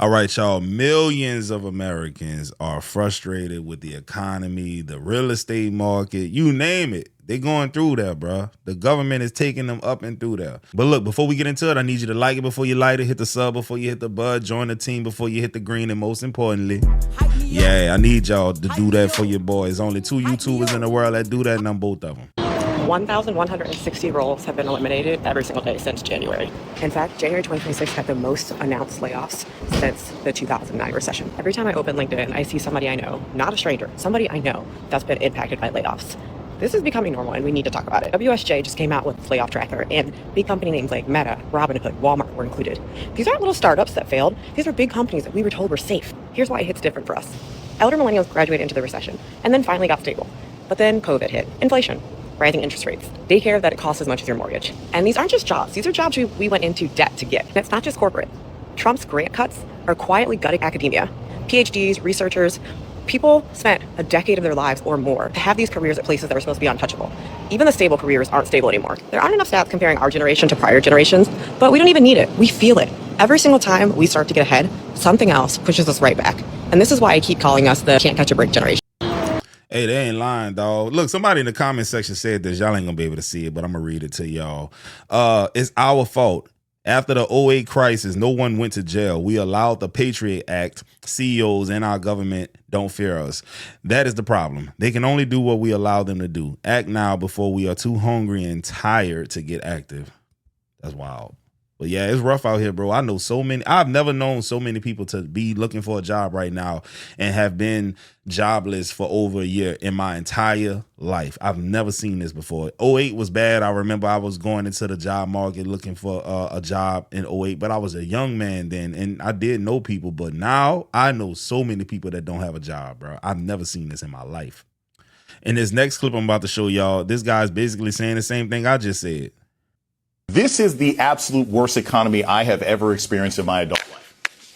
All right, y'all. Millions of Americans are frustrated with the economy, the real estate market, you name it. They going through there, bro. The government is taking them up and through there. But look, before we get into it, I need you to like it before you light it, hit the sub before you hit the bud, join the team before you hit the green, and most importantly, yeah, I need y'all to do that for your boys. Only 2 YouTubers in the world that do that, and I'm both of them. 1,160 roles have been eliminated every single day since January. In fact, January 2026 had the most announced layoffs since the 2009 recession. Every time I open LinkedIn, I see somebody I know, not a stranger, somebody I know that's been impacted by layoffs. This is becoming normal and we need to talk about it. WSJ just came out with layoff tracker and big company names like Meta, Robinhood, Walmart were included. These aren't little startups that failed. These are big companies that we were told were safe. Here's why it hits different for us. Elder millennials graduated into the recession and then finally got stable. But then COVID hit. Inflation, rising interest rates, daycare that it costs as much as your mortgage. And these aren't just jobs. These are jobs we went into debt to get. And it's not just corporate. Trump's grant cuts are quietly gutting academia. PhDs, researchers, people spent a decade of their lives or more to have these careers at places that were supposed to be untouchable. Even the stable careers aren't stable anymore. There aren't enough stats comparing our generation to prior generations, but we don't even need it. We feel it. Every single time we start to get ahead, something else pushes us right back. And this is why I keep calling us the can't catch a break generation. Hey, they ain't lying, dog. Look, somebody in the comment section said this. Y'all ain't gonna be able to see it, but I'm gonna read it to y'all. It's our fault. After the '08 crisis, no one went to jail. We allowed the Patriot Act. CEOs and our government don't fear us. That is the problem. They can only do what we allow them to do. Act now before we are too hungry and tired to get active. That's wild. But yeah, it's rough out here, bro. I know so many. I've never known so many people to be looking for a job right now and have been jobless for over a year in my entire life. I've never seen this before. '08 was bad. I remember I was going into the job market looking for a job in '08, but I was a young man then and I did know people. But now I know so many people that don't have a job, bro. I've never seen this in my life. In this next clip I'm about to show y'all, this guy's basically saying the same thing I just said. This is the absolute worst economy I have ever experienced in my adult life.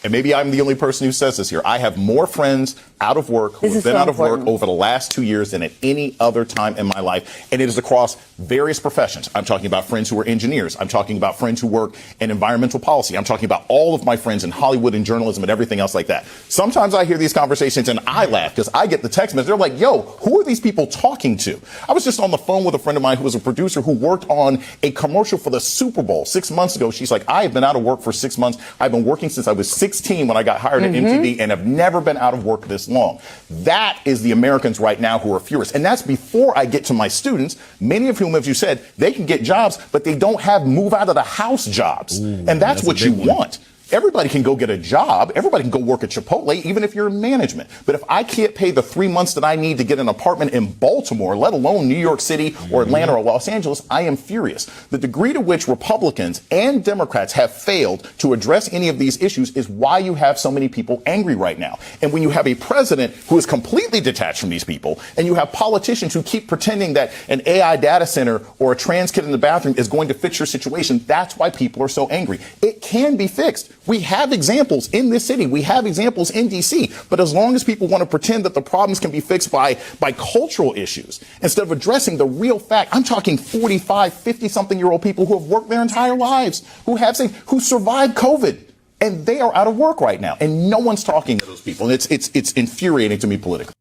And maybe I'm the only person who says this here. I have more friends out of work who have been out of work over the last 2 years than at any other time in my life. And it is across various professions. I'm talking about friends who are engineers. I'm talking about friends who work in environmental policy. I'm talking about all of my friends in Hollywood and journalism and everything else like that. Sometimes I hear these conversations and I laugh because I get the text message. They're like, yo, who are these people talking to? I was just on the phone with a friend of mine who was a producer who worked on a commercial for the Super Bowl 6 months ago. She's like, I have been out of work for 6 months. I've been working since I was 16 when I got hired at MTV and have never been out of work this long. That is the Americans right now who are furious. And that's before I get to my students, many of whom, as you said, they can get jobs, but they don't have move out of the house jobs. Ooh, and that's what you want. Everybody can go get a job. Everybody can go work at Chipotle, even if you're in management. But if I can't pay the 3 months that I need to get an apartment in Baltimore, let alone New York City or Atlanta or Los Angeles, I am furious. The degree to which Republicans and Democrats have failed to address any of these issues is why you have so many people angry right now. And when you have a president who is completely detached from these people, and you have politicians who keep pretending that an AI data center or a trans kid in the bathroom is going to fix your situation, that's why people are so angry. It can be fixed. We have examples in this city. We have examples in D.C. But as long as people want to pretend that the problems can be fixed by cultural issues, instead of addressing the real fact, I'm talking 45, 50-something-year-old people who have worked their entire lives, who survived COVID, and they are out of work right now. And no one's talking to those people. And it's infuriating to me politically.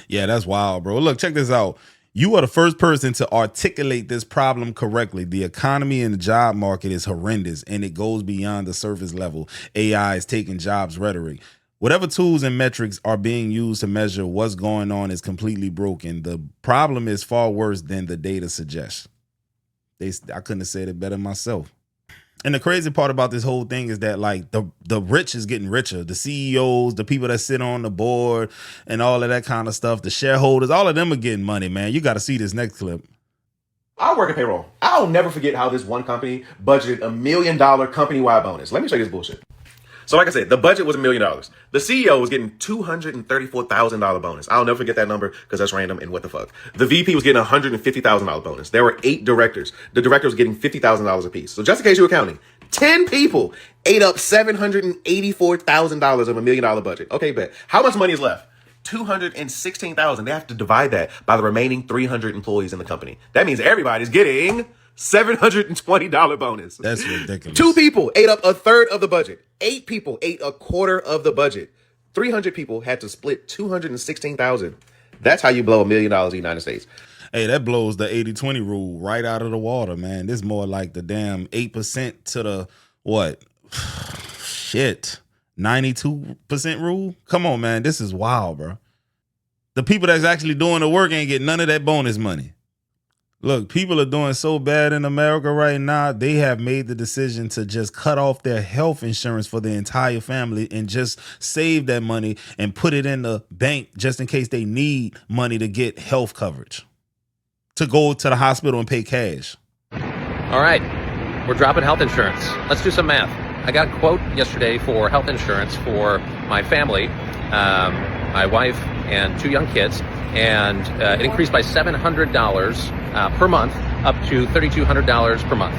Yeah, that's wild, bro. Look, check this out. You are the first person to articulate this problem correctly. The economy and the job market is horrendous, and it goes beyond the surface level. AI is taking jobs rhetoric. Whatever tools and metrics are being used to measure what's going on is completely broken. The problem is far worse than the data suggests. I couldn't have said it better myself. And the crazy part about this whole thing is that, like, the rich is getting richer. The CEOs, the people that sit on the board and all of that kind of stuff, the shareholders, all of them are getting money, man. You got to see this next clip. I work in payroll. I'll never forget how this one company budgeted $1 million company-wide bonus. Let me show you this bullshit. So like I said, the budget was $1 million. The CEO was getting $234,000 bonus. I'll never forget that number because that's random and what the fuck. The VP was getting $150,000 bonus. There were 8 directors. The directors were getting $50,000 apiece. So just in case you were counting, 10 people ate up $784,000 of $1 million budget. Okay, bet. How much money is left? $216,000. They have to divide that by the remaining 300 employees in the company. That means everybody's getting $720 bonus. That's ridiculous. 2 people ate up a third of the budget. 8 people ate a quarter of the budget. 300 people had to split $216,000. That's how you blow $1 million in the United States. Hey, that blows the 80-20 rule right out of the water, man. This is more like the damn 8% to the what? Shit. 92% rule? Come on, man. This is wild, bro. The people that's actually doing the work ain't get none of that bonus money. Look, people are doing so bad in America right now, they have made the decision to just cut off their health insurance for the entire family and just save that money and put it in the bank just in case they need money to get health coverage, to go to the hospital and pay cash. All right, we're dropping health insurance. Let's do some math. I got a quote yesterday for health insurance for my family, my wife and 2 young kids, and it increased by $700 per month up to $3,200 per month.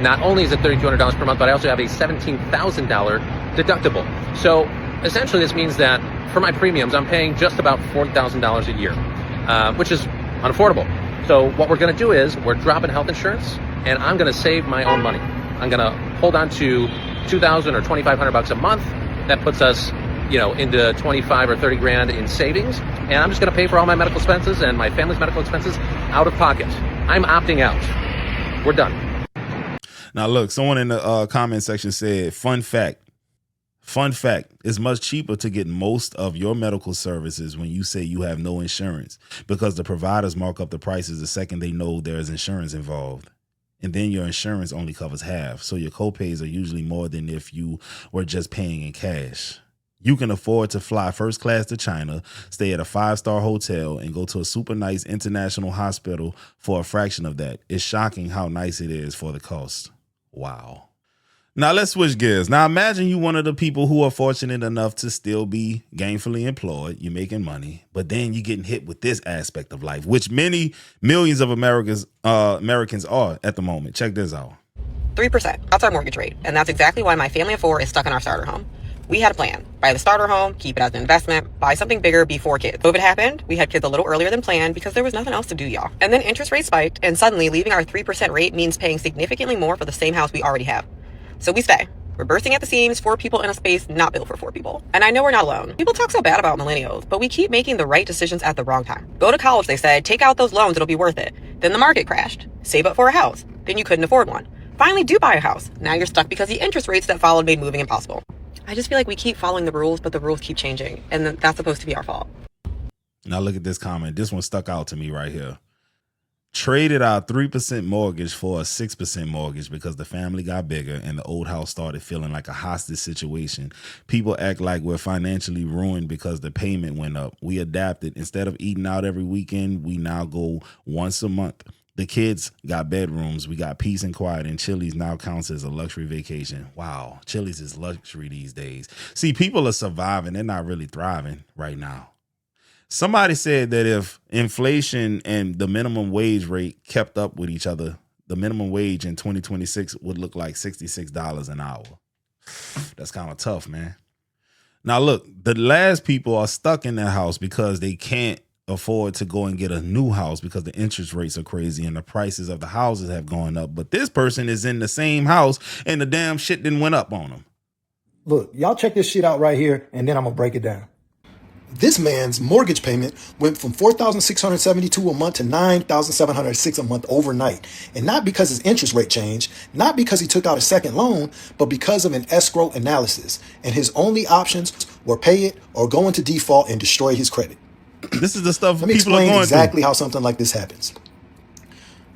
Not only is it $3,200 per month, but I also have a $17,000 deductible. So essentially this means that for my premiums, I'm paying just about $40,000 a year, which is unaffordable. So what we're going to do is we're dropping health insurance, and I'm going to save my own money. I'm going to hold on to $2,000 or $2,500 a month. That puts us, into 25 or 30 grand in savings. And I'm just going to pay for all my medical expenses and my family's medical expenses out of pocket. I'm opting out. We're done. Now, look, someone in the comment section said, fun fact, it's much cheaper to get most of your medical services when you say you have no insurance, because the providers mark up the prices the second they know there is insurance involved. And then your insurance only covers half. So your copays are usually more than if you were just paying in cash. You can afford to fly first class to China, stay at a 5-star hotel, and go to a super nice international hospital for a fraction of that. It's shocking how nice it is for the cost. Wow. Now let's switch gears. Now imagine you one of the people who are fortunate enough to still be gainfully employed. You're making money, but then you're getting hit with this aspect of life, which many millions of Americans are at the moment. Check this out. 3%. That's our mortgage rate. And that's exactly why my family of 4 is stuck in our starter home. We had a plan. Buy the starter home, keep it as an investment, buy something bigger before kids. COVID happened. We had kids a little earlier than planned because there was nothing else to do, y'all. And then interest rates spiked, and suddenly leaving our 3% rate means paying significantly more for the same house we already have. So we stay. We're bursting at the seams, 4 people in a space not built for 4 people. And I know we're not alone. People talk so bad about millennials, but we keep making the right decisions at the wrong time. Go to college, they said, take out those loans, it'll be worth it. Then the market crashed. Save up for a house. Then you couldn't afford one. Finally do buy a house. Now you're stuck because the interest rates that followed made moving impossible. I just feel like we keep following the rules, but the rules keep changing. And that's supposed to be our fault. Now look at this comment. This one stuck out to me right here. Traded our 3% mortgage for a 6% mortgage because the family got bigger and the old house started feeling like a hostage situation. People act like we're financially ruined because the payment went up. We adapted. Instead of eating out every weekend, we now go once a month. The kids got bedrooms. We got peace and quiet, and Chili's now counts as a luxury vacation. Wow. Chili's is luxury these days. See, people are surviving. They're not really thriving right now. Somebody said that if inflation and the minimum wage rate kept up with each other, the minimum wage in 2026 would look like $66 an hour. That's kind of tough, man. Now, look, the last people are stuck in their house because they can't afford to go and get a new house because the interest rates are crazy and the prices of the houses have gone up. But this person is in the same house and the damn shit didn't went up on them. Look, y'all check this shit out right here, and then I'm going to break it down. This man's mortgage payment went from $4,672 a month to $9,706 a month overnight. And not because his interest rate changed, not because he took out a second loan, but because of an escrow analysis. And his only options were pay it or go into default and destroy his credit. This is the stuff Let me people are explain going exactly through. how something like this happens.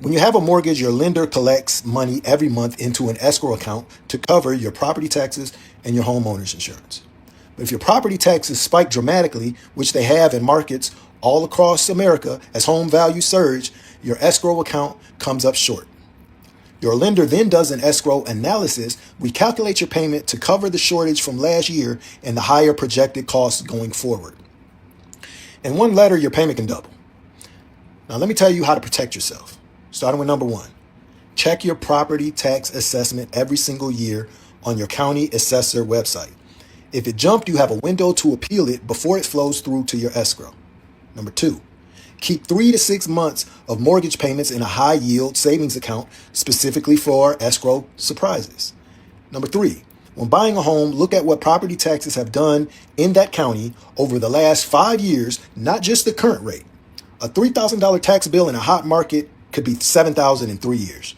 When you have a mortgage, your lender collects money every month into an escrow account to cover your property taxes and your homeowner's insurance. But if your property taxes spike dramatically, which they have in markets all across America as home values surge, your escrow account comes up short. Your lender then does an escrow analysis. We calculate your payment to cover the shortage from last year and the higher projected costs going forward. In one letter, your payment can double. Now, let me tell you how to protect yourself. Starting with number 1, check your property tax assessment every single year on your county assessor website. If it jumped, you have a window to appeal it before it flows through to your escrow. Number 2, Keep 3 to 6 months of mortgage payments in a high yield savings account specifically for escrow surprises. Number 3, when buying a home, look at what property taxes have done in that county over the last 5 years, not just the current rate. A $3,000 tax bill in a hot market could be $7,000 in 3 years.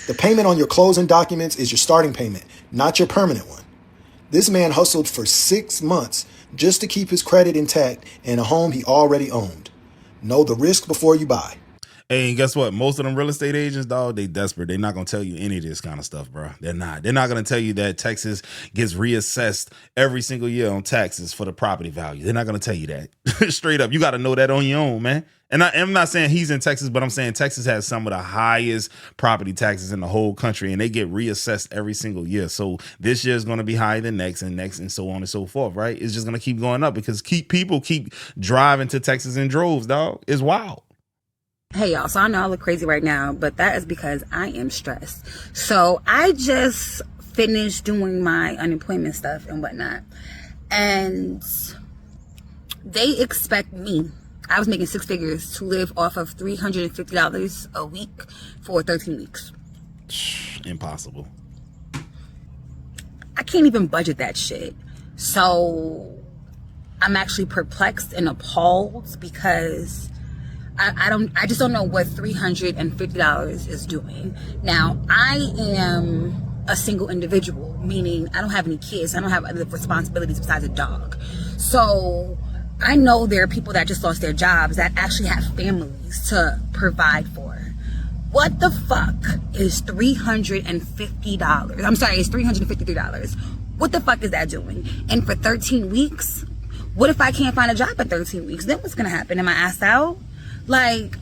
The payment on your closing documents is your starting payment, not your permanent one. This man hustled for 6 months just to keep his credit intact in a home he already owned. Know the risk before you buy. Hey, and guess what? Most of them real estate agents, dog, they desperate. They're not going to tell you any of this kind of stuff, bro. They're not. They're not going to tell you that Texas gets reassessed every single year on taxes for the property value. They're not going to tell you that. Straight up. You got to know that on your own, man. And I'm not saying he's in Texas, but I'm saying Texas has some of the highest property taxes in the whole country, and they get reassessed every single year. So this year is going to be higher than next, and so on and so forth, right? It's just going to keep going up because people keep driving to Texas in droves, dog. It's wild. Hey y'all, so I know I look crazy right now, but that is because I am stressed. So I just finished doing my unemployment stuff and whatnot. And they expect me, I was making 6 figures, to live off of $350 a week for 13 weeks. Impossible. I can't even budget that shit. So I'm actually perplexed and appalled because I just don't know what $350 is doing. Now, I am a single individual, meaning I don't have any kids. I don't have other responsibilities besides a dog. So I know there are people that just lost their jobs that actually have families to provide for. What the fuck is $350? I'm sorry, it's $353. What the fuck is that doing? And for 13 weeks? What if I can't find a job in 13 weeks? Then what's gonna happen? Am I asked out? Like,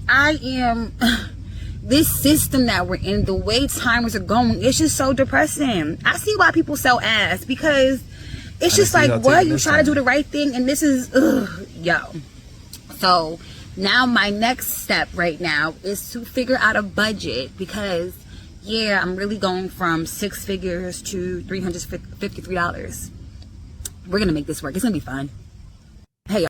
this system that we're in, the way timers are going, it's just so depressing. I see why people sell ass, because it's just like, what? You try to do the right thing, and this is, yo. So now my next step right now is to figure out a budget, because, yeah, I'm really going from 6 figures to $353. We're going to make this work. It's going to be fun. Hey,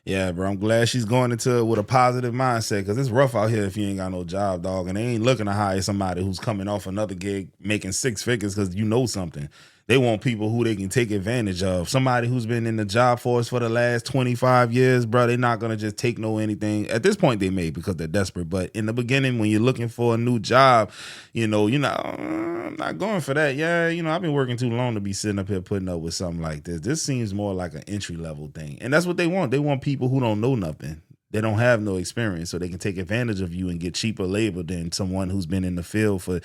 yeah, bro, I'm glad she's going into it with a positive mindset, because it's rough out here if you ain't got no job, dog. And they ain't looking to hire somebody who's coming off another gig making 6 figures because you know something. They want people who they can take advantage of. Somebody who's been in the job force for the last 25 years, bro, they're not going to just take no anything. At this point, they may, because they're desperate. But in the beginning, when you're looking for a new job, you know, you're not, I'm not going for that. Yeah, you know, I've been working too long to be sitting up here putting up with something like this. This seems more like an entry-level thing. And that's what they want. They want people who don't know nothing. They don't have no experience, so they can take advantage of you and get cheaper labor than someone who's been in the field for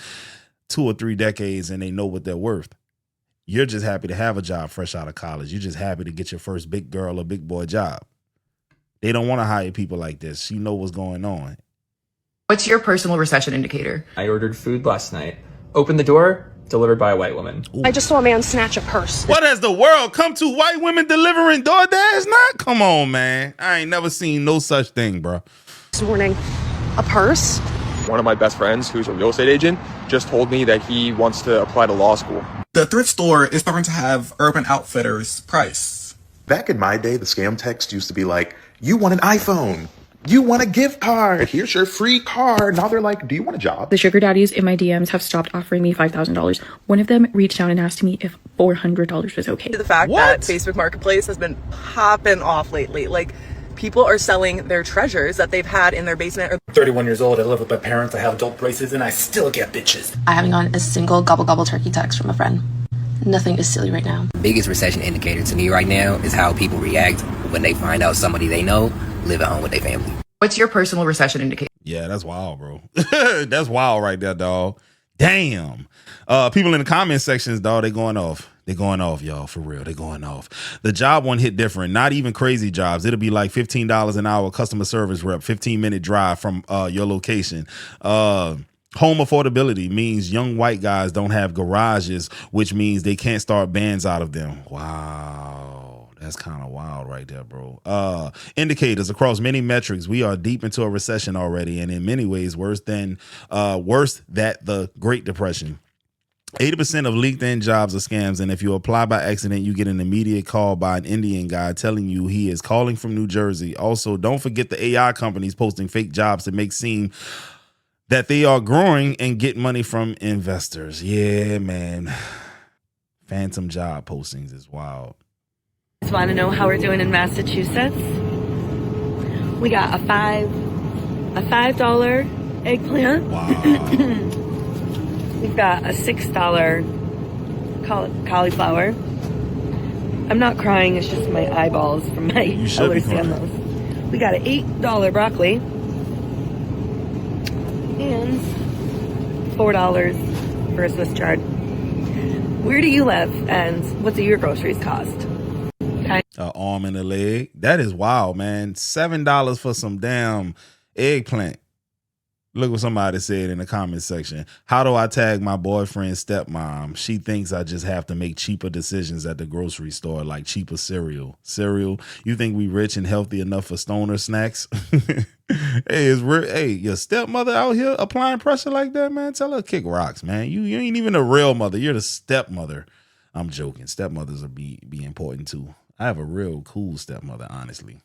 2 or 3 decades and they know what they're worth. You're just happy to have a job fresh out of college. You're just happy to get your first big girl or big boy job. They don't want to hire people like this. You know what's going on. What's your personal recession indicator? I ordered food last night. Opened the door, delivered by a white woman. Ooh. I just saw a man snatch a purse. What has the world come to? White women delivering DoorDash? Not? Come on, man. I ain't never seen no such thing, bro. This morning, a purse. One of my best friends, who's a real estate agent, just told me that he wants to apply to law school. The thrift store is starting to have Urban Outfitters price. Back in my day, the scam text used to be like, you want an iPhone, you want a gift card, here's your free card. Now they're like, do you want a job? The sugar daddies in my DMs have stopped offering me $5,000. One of them reached out and asked me if $400 was okay. The fact that Facebook Marketplace has been popping off lately, like, people are selling their treasures that they've had in their basement. 31 years old, I live with my parents, I have adult braces, and I still get bitches. I haven't gotten a single gobble gobble turkey text from a friend. Nothing is silly right now. The biggest recession indicator to me right now is how people react when they find out somebody they know live at home with their family. What's your personal recession indicator? Yeah, that's wild, bro. That's wild right there, dog. Damn. People in the comment sections, dog, they going off. They're going off, y'all, for real. They're going off. The job one hit different. Not even crazy jobs. It'll be like $15 an hour customer service rep, 15-minute drive from your location. Home affordability means young white guys don't have garages, which means they can't start bands out of them. Wow. That's kind of wild right there, bro. Indicators across many metrics. We are deep into a recession already, and in many ways worse than the Great Depression. 80% of LinkedIn jobs are scams, and if you apply by accident, you get an immediate call by an Indian guy telling you he is calling from New Jersey. Also, don't forget the AI companies posting fake jobs to make seem that they are growing and get money from investors. Yeah, man. Phantom job postings is wild. Just want to know how we're doing in Massachusetts. We got a $5 eggplant. Wow. We've got a $6 cauliflower. I'm not crying, it's just my eyeballs from my allergy on those. We got an $8 broccoli. And $4 for a Swiss chard. Where do you live and what do your groceries cost? Okay. An arm and a leg. That is wild, man. $7 for some damn eggplant. Look what somebody said in the comment section. How do I tag my boyfriend's stepmom? She thinks I just have to make cheaper decisions at the grocery store, like cheaper cereal. Cereal? You think we rich and healthy enough for stoner snacks? Hey, your stepmother out here applying pressure like that, man? Tell her to kick rocks, man. You ain't even a real mother. You're the stepmother. I'm joking. Stepmothers are be important too. I have a real cool stepmother, honestly.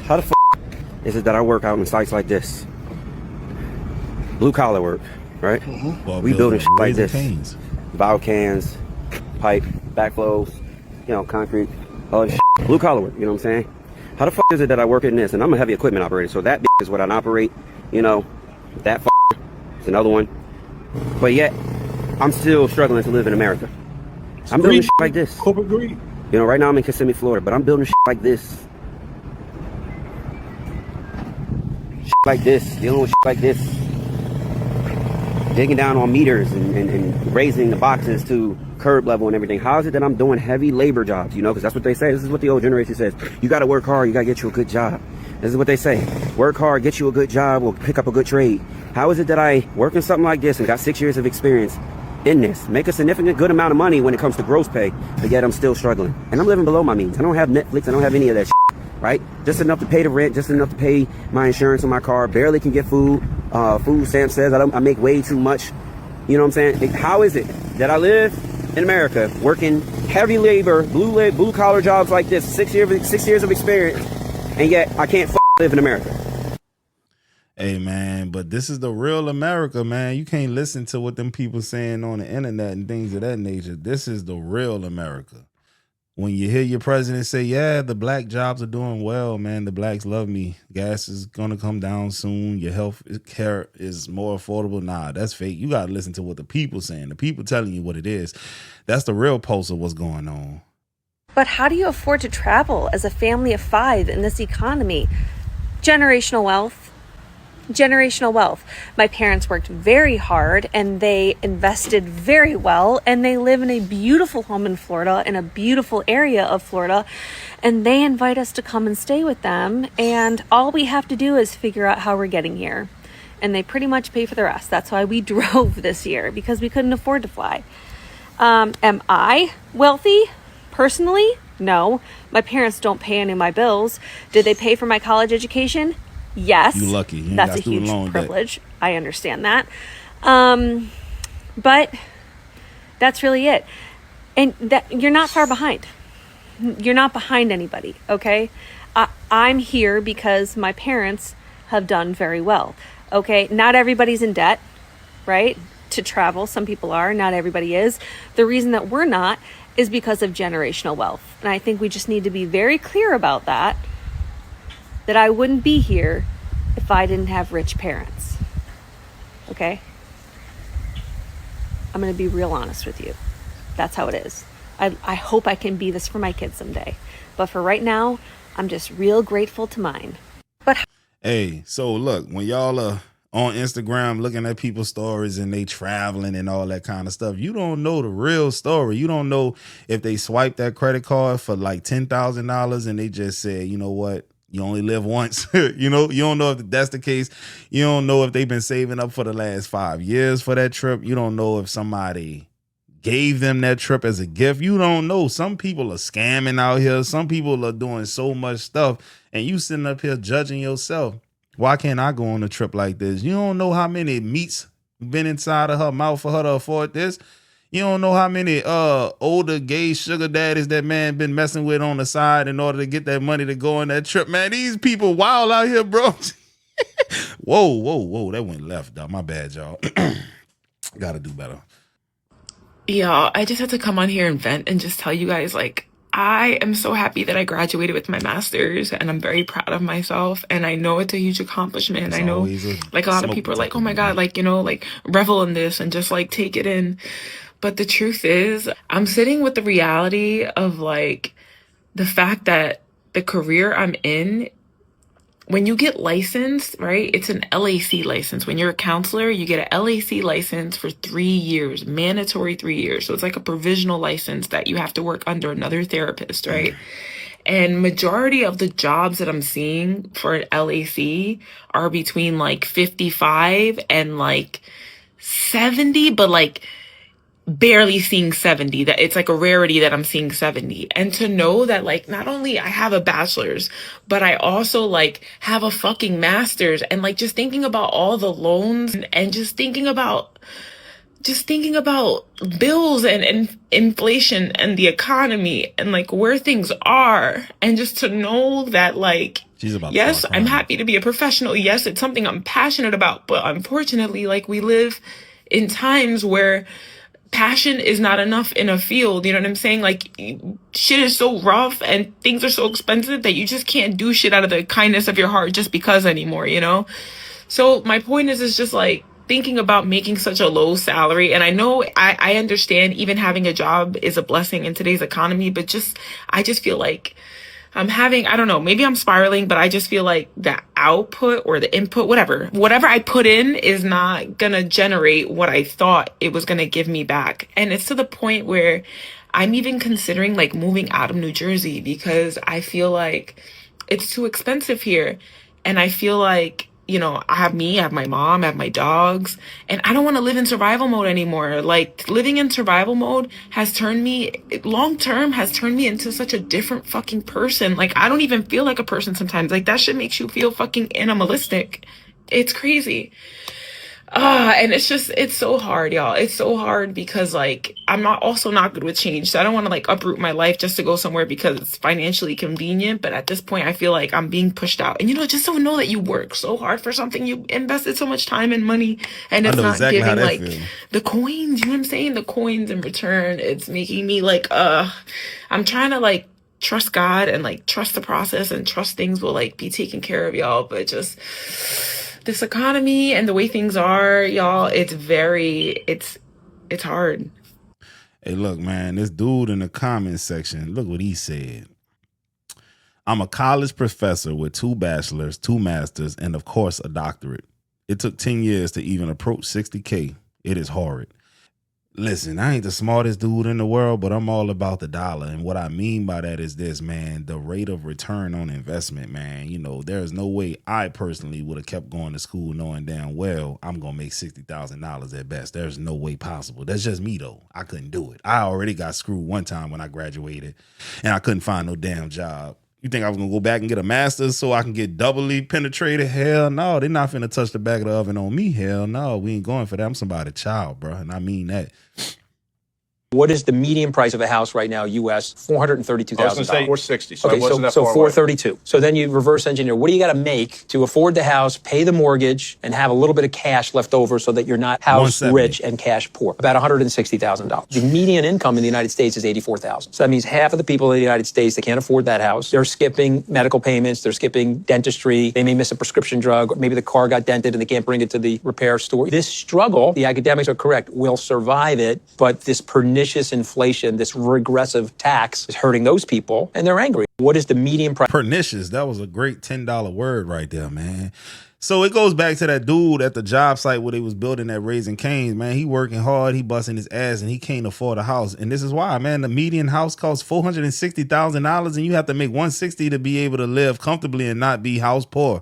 How the is it that I work out in sites like this? Blue collar work, right? Well, we building shit like Raising this. Cane's. Valve cans, pipe, backflows, concrete, all this shit. Blue collar work, you know what I'm saying? How the is it that I work in this? And I'm a heavy equipment operator, so that is what I operate, that is another one. But yet, I'm still struggling to live in America. I'm building shit like this. Corporate greed. Right now I'm in Kissimmee, Florida, but I'm building shit like this. Shit like this, dealing with shit like this. Digging down on meters and raising the boxes to curb level and everything. How is it that I'm doing heavy labor jobs, because that's what they say. This is what the old generation says. You got to work hard. You got to get you a good job. This is what they say. Work hard, get you a good job, or pick up a good trade. How is it that I work in something like this and got 6 years of experience in this, make a significant good amount of money when it comes to gross pay, but yet I'm still struggling? And I'm living below my means. I don't have Netflix. I don't have any of that shit, right? Just enough to pay the rent, just enough to pay my insurance on my car. Barely can get food. Food stamp says I make way too much. You know what I'm saying? How is it that I live in America working heavy labor, blue collar jobs like this, 6 years of experience, and yet I can't live in America? Hey, man, but this is the real America, man. You can't listen to what them people saying on the internet and things of that nature. This is the real America. When you hear your president say, yeah, the black jobs are doing well, man, the blacks love me, gas is going to come down soon, your health care is more affordable. Nah, that's fake. You got to listen to what the people saying. The people telling you what it is. That's the real pulse of what's going on. But how do you afford to travel as a family of 5 in this economy? Generational wealth. Generational wealth. My parents worked very hard and they invested very well, and they live in a beautiful home in Florida, in a beautiful area of Florida, and they invite us to come and stay with them, and all we have to do is figure out how we're getting here, and they pretty much pay for the rest. That's why we drove this year, because we couldn't afford to fly. Am I wealthy personally? No. My parents don't pay any of my bills. Did they pay for my college education? Yes. You lucky. You that's a huge privilege. I understand that. But that's really it. And that you're not far behind. You're not behind anybody, okay? I'm here because my parents have done very well, okay? Not everybody's in debt, right? To travel. Some people are. Not everybody is. The reason that we're not is because of generational wealth. And I think we just need to be very clear about that I wouldn't be here if I didn't have rich parents. Okay? I'm going to be real honest with you. That's how it is. I hope I can be this for my kids someday. But for right now, I'm just real grateful to mine. But hey, so look, when y'all are on Instagram looking at people's stories and they traveling and all that kind of stuff, you don't know the real story. You don't know if they swiped that credit card for like $10,000 and they just said, you know what? You only live once. You don't know if that's the case. You don't know if they've been saving up for the last 5 years for that trip. You don't know if somebody gave them that trip as a gift. You don't know. Some people are scamming out here. Some people are doing so much stuff, and you sitting up here judging yourself. Why can't I go on a trip like this? You don't know how many meets been inside of her mouth for her to afford this. You don't know how many older gay sugar daddies that man been messing with on the side in order to get that money to go on that trip. Man, these people wild out here, bro. Whoa. That went left, dog. My bad, y'all. Gotta do better. Y'all, I just had to come on here and vent and just tell you guys, like, I am so happy that I graduated with my master's, and I'm very proud of myself, and I know it's a huge accomplishment. It's I know, like, a lot of smoke people are like, detector, oh my God, like, you know, like, revel in this and just, like, take it in. But the truth is, I'm sitting with the reality of, like, the fact that the career I'm in, when you get licensed, right, it's an LAC license. When you're a counselor, you get an LAC license for 3 years, mandatory 3 years. So it's like a provisional license that you have to work under another therapist, right? And majority of the jobs that I'm seeing for an LAC are between like 55 and like 70, but like barely seeing 70. That it's like a rarity that I'm seeing 70. And to know that, like, not only I have a bachelor's, but I also like have a fucking master's, and like just thinking about all the loans and just thinking about bills and inflation and the economy and like where things are, and just to know that, like, yes, I'm happy to be a professional. Yes, it's something I'm passionate about, but unfortunately, like, we live in times where passion is not enough in a field. You know what I'm saying? Like, shit is so rough and things are so expensive that you just can't do shit out of the kindness of your heart just because anymore, you know? So my point is just like thinking about making such a low salary. And I know I understand even having a job is a blessing in today's economy, but I just feel like I'm having, I don't know, maybe I'm spiraling, but I just feel like the output or the input, whatever I put in is not gonna generate what I thought it was gonna give me back. And it's to the point where I'm even considering like moving out of New Jersey because I feel like it's too expensive here. And I feel like, you know, I have my mom, I have my dogs, and I don't want to live in survival mode anymore. Like, living in survival mode long term has turned me into such a different fucking person. Like, I don't even feel like a person sometimes. Like, that shit makes you feel fucking animalistic. It's crazy. And it's so hard, y'all. It's so hard because, like, I'm not good with change. So I don't want to, like, uproot my life just to go somewhere because it's financially convenient. But at this point, I feel like I'm being pushed out. And, you know, just don't know that you work so hard for something. You invested so much time and money, and it's not exactly giving, like, the coins. You know what I'm saying? The coins in return. It's making me, like, I'm trying to, like, trust God and, like, trust the process and trust things will, like, be taken care of, y'all. But just this economy and the way things are, y'all, it's hard. Hey, look, man, this dude in the comment section, look what he said. I'm a college professor with 2 bachelors, 2 masters, and of course a doctorate. It took 10 years to even approach 60K. It is horrid. Listen, I ain't the smartest dude in the world, but I'm all about the dollar. And what I mean by that is this, man, the rate of return on investment, man. You know, there's no way I personally would have kept going to school knowing damn well I'm going to make $60,000 at best. There's no way possible. That's just me, though. I couldn't do it. I already got screwed one time when I graduated, and I couldn't find no damn job. You think I was going to go back and get a master's so I can get doubly penetrated? Hell no. They're not finna touch the back of the oven on me. Hell no. We ain't going for that. I'm somebody's child, bro. And I mean that. What is the median price of a house right now, U.S.? $432,000. I was going to say 460. So okay, it wasn't that so far 432. away. So then you reverse engineer. What do you got to make to afford the house, pay the mortgage, and have a little bit of cash left over so that you're not house rich and cash poor? About $160,000. The median income in the United States is $84,000. So that means half of the people in the United States, they can't afford that house. They're skipping medical payments. They're skipping dentistry. They may miss a prescription drug. Or maybe the car got dented and they can't bring it to the repair store. This struggle, the academics are correct, will survive it, but this pernicious inflation, this regressive tax is hurting those people, and they're angry. What is the median price? Pernicious. That was a great $10 word right there, man. So it goes back to that dude at the job site where they was building that Raising Cane's, man. He working hard, he busting his ass, and he can't afford a house. And this is why, man, the median house costs $460,000, and you have to make $160 to be able to live comfortably and not be house poor.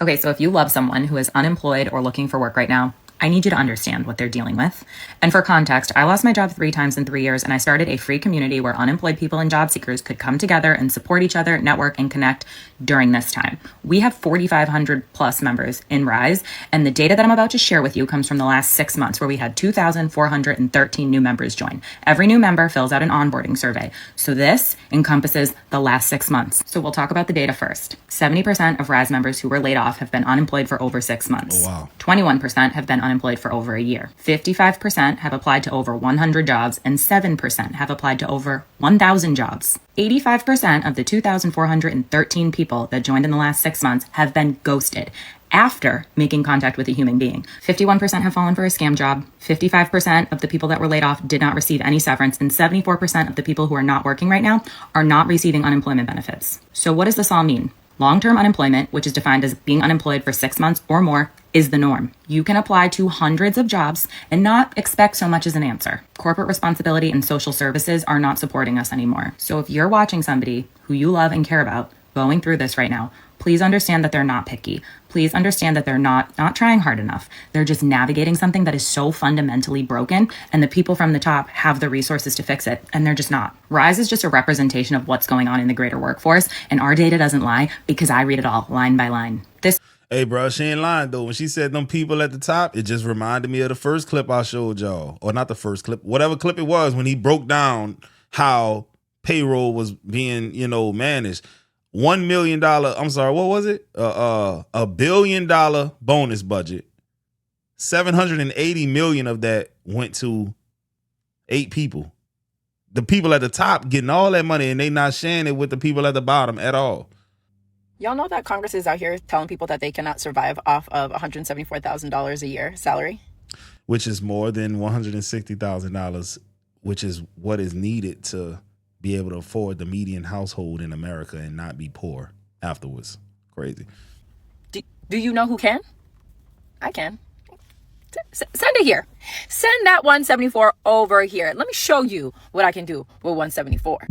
Okay, so if you love someone who is unemployed or looking for work right now, I need you to understand what they're dealing with. And for context, I lost my job 3 times in 3 years, and I started a free community where unemployed people and job seekers could come together and support each other, network, and connect during this time. We have 4,500 plus members in Rise, and the data that I'm about to share with you comes from the last 6 months, where we had 2,413 new members join. Every new member fills out an onboarding survey. So this encompasses the last 6 months. So we'll talk about the data first. 70% of Rise members who were laid off have been unemployed for over 6 months. Oh, wow. 21% have been unemployed for over a year. 55% have applied to over 100 jobs, and 7% have applied to over 1,000 jobs. 85% of the 2,413 people that joined in the last 6 months have been ghosted after making contact with a human being. 51% have fallen for a scam job. 55% of the people that were laid off did not receive any severance, and 74% of the people who are not working right now are not receiving unemployment benefits. So what does this all mean? Long-term unemployment, which is defined as being unemployed for 6 months or more, is the norm. You can apply to hundreds of jobs and not expect so much as an answer. Corporate responsibility and social services are not supporting us anymore. So if you're watching somebody who you love and care about going through this right now, please understand that they're not picky. Please understand that they're not trying hard enough. They're just navigating something that is so fundamentally broken, and the people from the top have the resources to fix it, and they're just not. Rise is just a representation of what's going on in the greater workforce, and our data doesn't lie because I read it all line by line. Hey, bro, she ain't lying, though. When she said them people at the top, it just reminded me of the first clip I showed y'all. Or not the first clip, whatever clip it was, when he broke down how payroll was being, managed. $1 million, I'm sorry, what was it? $1 billion bonus budget. 780 million of that went to 8 people. The people at the top getting all that money, and they not sharing it with the people at the bottom at all. Y'all know that Congress is out here telling people that they cannot survive off of $174,000 a year salary? Which is more than $160,000, which is what is needed to be able to afford the median household in America and not be poor afterwards. Crazy. Do you know who can? I can. Send it here. Send that 174 over here. Let me show you what I can do with 174.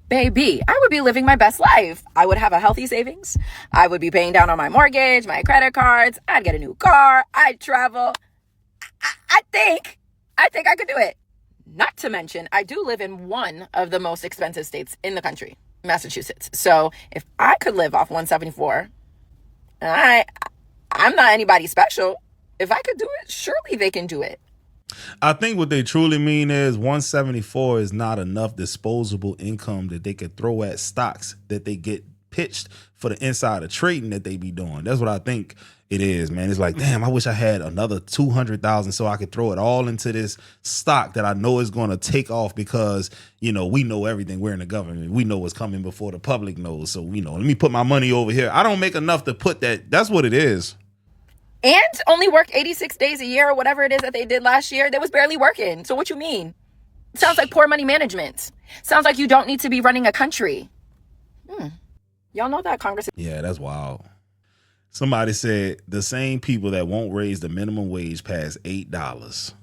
Baby, I would be living my best life. I would have a healthy savings. I would be paying down on my mortgage, my credit cards. I'd get a new car. I'd travel. I think I could do it. Not to mention, I do live in one of the most expensive states in the country, Massachusetts. So if I could live off 174, I'm not anybody special. If I could do it, surely they can do it. I think what they truly mean is 174 is not enough disposable income that they could throw at stocks that they get pitched for the insider trading that they be doing. That's what I think it is, man. It's like, damn, I wish I had another 200,000 so I could throw it all into this stock that I know is going to take off because, we know everything. We're in the government. We know what's coming before the public knows. So, let me put my money over here. I don't make enough to put that. That's what it is. And only work 86 days a year or whatever it is that they did last year. They was barely working. So what you mean? Sounds like poor money management. Sounds like you don't need to be running a country. Y'all know that Congress... Yeah, that's wild. Somebody said the same people that won't raise the minimum wage past $8.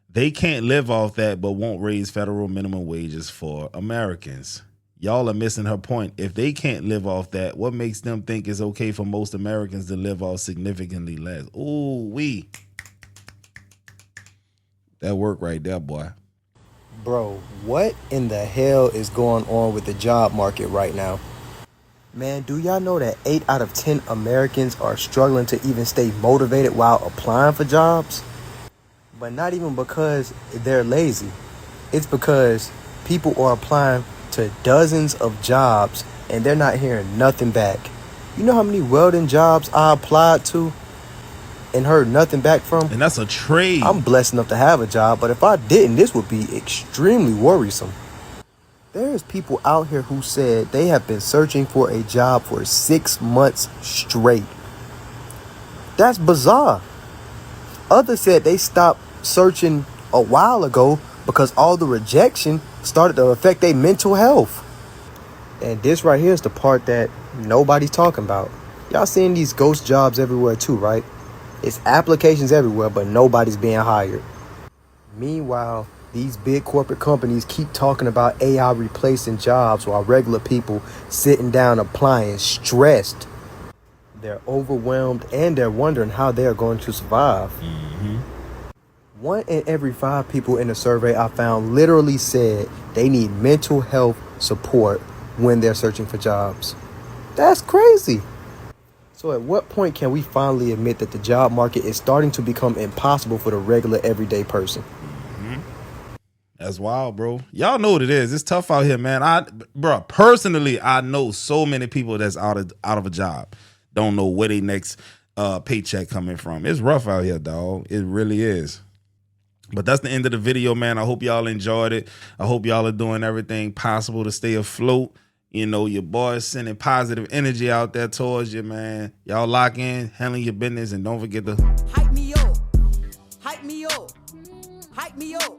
They can't live off that but won't raise federal minimum wages for Americans. Y'all are missing her point. If they can't live off that, what makes them think it's okay for most Americans to live off significantly less? Ooh, that work right there, boy. Bro, what in the hell is going on with the job market right now? Man, do y'all know that 8 out of 10 Americans are struggling to even stay motivated while applying for jobs? But not even because they're lazy. It's because people are applying to dozens of jobs and they're not hearing nothing back. You know how many welding jobs I applied to and heard nothing back from? And that's a trade. I'm blessed enough to have a job, but if I didn't, this would be extremely worrisome. There's people out here who said they have been searching for a job for 6 months straight. That's bizarre. Others said they stopped searching a while ago because all the rejection started to affect their mental health. And this right here is the part that nobody's talking about. Y'all seeing these ghost jobs everywhere too, right? It's applications everywhere, but nobody's being hired. Meanwhile, these big corporate companies keep talking about AI replacing jobs while regular people sitting down applying stressed. They're overwhelmed and they're wondering how they are going to survive. 1 in every 5 people in the survey I found literally said they need mental health support when they're searching for jobs. That's crazy. So at what point can we finally admit that the job market is starting to become impossible for the regular everyday person? That's wild, bro. Y'all know what it is. It's tough out here, man. Personally, I know so many people that's out of a job. Don't know where they next paycheck coming from. It's rough out here, dog. It really is. But that's the end of the video, man. I hope y'all enjoyed it. I hope y'all are doing everything possible to stay afloat. You know, your boy is sending positive energy out there towards you, man. Y'all lock in, handling your business, and don't forget to hype me up. Hype me up. Hype me up.